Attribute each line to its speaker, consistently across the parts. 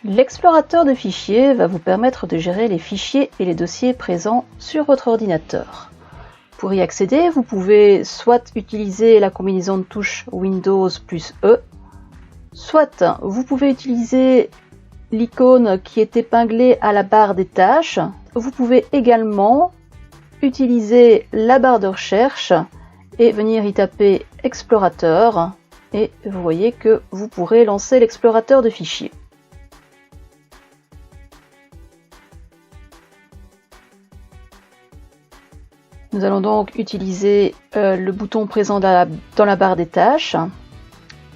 Speaker 1: L'explorateur de fichiers va vous permettre de gérer les fichiers et les dossiers présents sur votre ordinateur. Pour y accéder, vous pouvez soit utiliser la combinaison de touches Windows plus E, soit vous pouvez utiliser l'icône qui est épinglée à la barre des tâches. Vous pouvez également utiliser la barre de recherche et venir y taper explorateur et vous voyez que vous pourrez lancer l'explorateur de fichiers. Nous allons donc utiliser le bouton présent dans la barre des tâches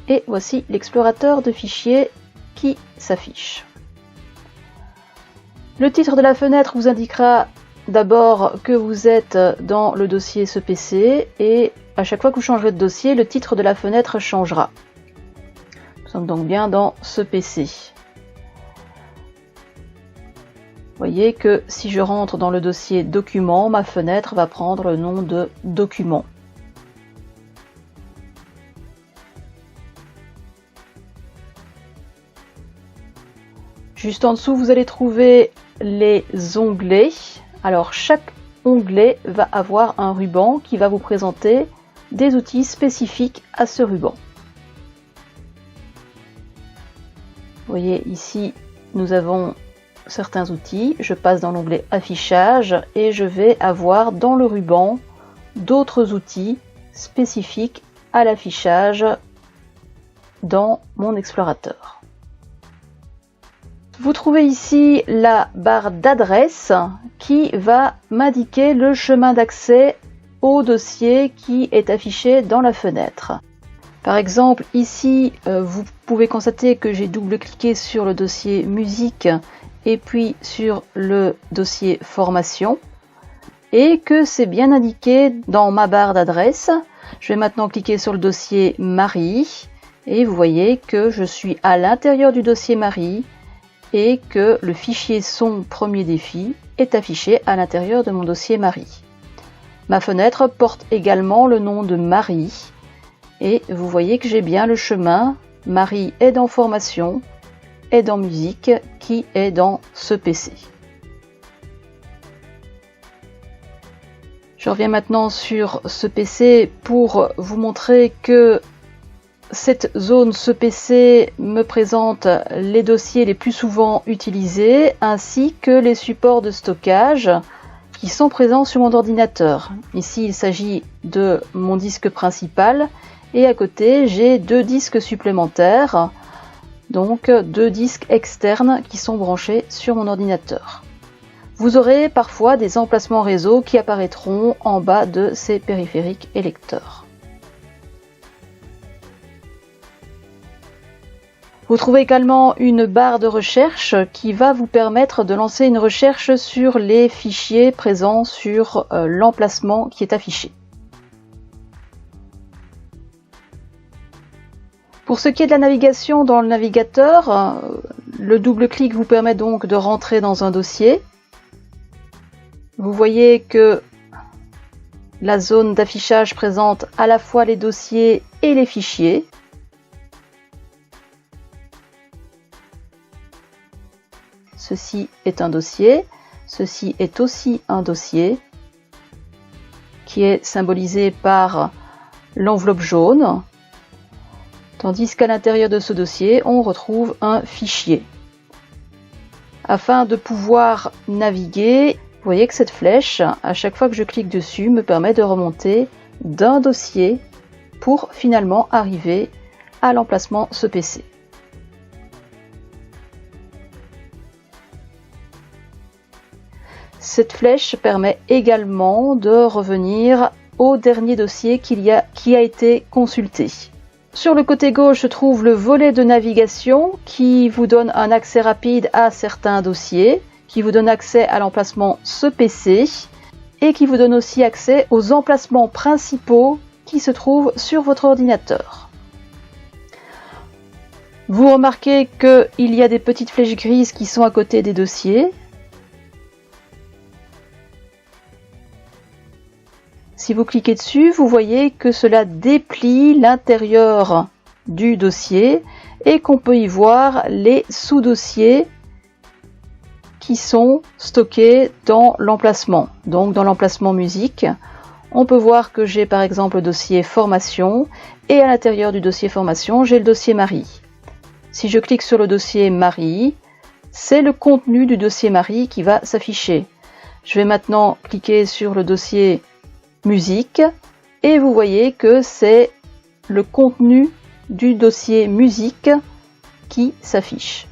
Speaker 1: et voici l'explorateur de fichiers qui s'affiche. Le titre de la fenêtre vous indiquera d'abord que vous êtes dans le dossier ce PC et à chaque fois que vous changerez de dossier, le titre de la fenêtre changera. Nous sommes donc bien dans ce PC. Vous voyez que si je rentre dans le dossier Documents, ma fenêtre va prendre le nom de Document. Juste en dessous, vous allez trouver les onglets. Alors chaque onglet va avoir un ruban qui va vous présenter des outils spécifiques à ce ruban. Vous voyez ici, nous avons certains outils. Je passe dans l'onglet Affichage et je vais avoir dans le ruban d'autres outils spécifiques à l'affichage dans mon explorateur. Vous trouvez ici la barre d'adresse qui va m'indiquer le chemin d'accès au dossier qui est affiché dans la fenêtre. Par exemple, ici, vous pouvez constater que j'ai double-cliqué sur le dossier musique et puis sur le dossier formation et que c'est bien indiqué dans ma barre d'adresse. Je vais maintenant cliquer sur le dossier Marie et vous voyez que je suis à l'intérieur du dossier Marie et que le fichier son premier défi est affiché à l'intérieur de mon dossier Marie. Ma fenêtre porte également le nom de Marie et vous voyez que j'ai bien le chemin Marie est dans formation et dans musique qui est dans ce PC. Je reviens maintenant sur ce PC pour vous montrer que cette zone, ce PC, me présente les dossiers les plus souvent utilisés ainsi que les supports de stockage qui sont présents sur mon ordinateur. Ici, il s'agit de mon disque principal et à côté, j'ai deux disques supplémentaires, donc deux disques externes qui sont branchés sur mon ordinateur. Vous aurez parfois des emplacements réseau qui apparaîtront en bas de ces périphériques et lecteurs. Vous trouvez également une barre de recherche qui va vous permettre de lancer une recherche sur les fichiers présents sur l'emplacement qui est affiché. Pour ce qui est de la navigation dans le navigateur, le double-clic vous permet donc de rentrer dans un dossier. Vous voyez que la zone d'affichage présente à la fois les dossiers et les fichiers. Ceci est un dossier, ceci est aussi un dossier qui est symbolisé par l'enveloppe jaune, tandis qu'à l'intérieur de ce dossier, on retrouve un fichier. Afin de pouvoir naviguer, vous voyez que cette flèche, à chaque fois que je clique dessus, me permet de remonter d'un dossier pour finalement arriver à l'emplacement ce PC. Cette flèche permet également de revenir au dernier dossier qui a été consulté. Sur le côté gauche se trouve le volet de navigation qui vous donne un accès rapide à certains dossiers, qui vous donne accès à l'emplacement ce PC et qui vous donne aussi accès aux emplacements principaux qui se trouvent sur votre ordinateur. Vous remarquez qu'il y a des petites flèches grises qui sont à côté des dossiers. Si vous cliquez dessus, vous voyez que cela déplie l'intérieur du dossier et qu'on peut y voir les sous-dossiers qui sont stockés dans l'emplacement. Donc dans l'emplacement musique, on peut voir que j'ai par exemple le dossier formation et à l'intérieur du dossier formation, j'ai le dossier Marie. Si je clique sur le dossier Marie, c'est le contenu du dossier Marie qui va s'afficher. Je vais maintenant cliquer sur le dossier musique et vous voyez que c'est le contenu du dossier musique qui s'affiche.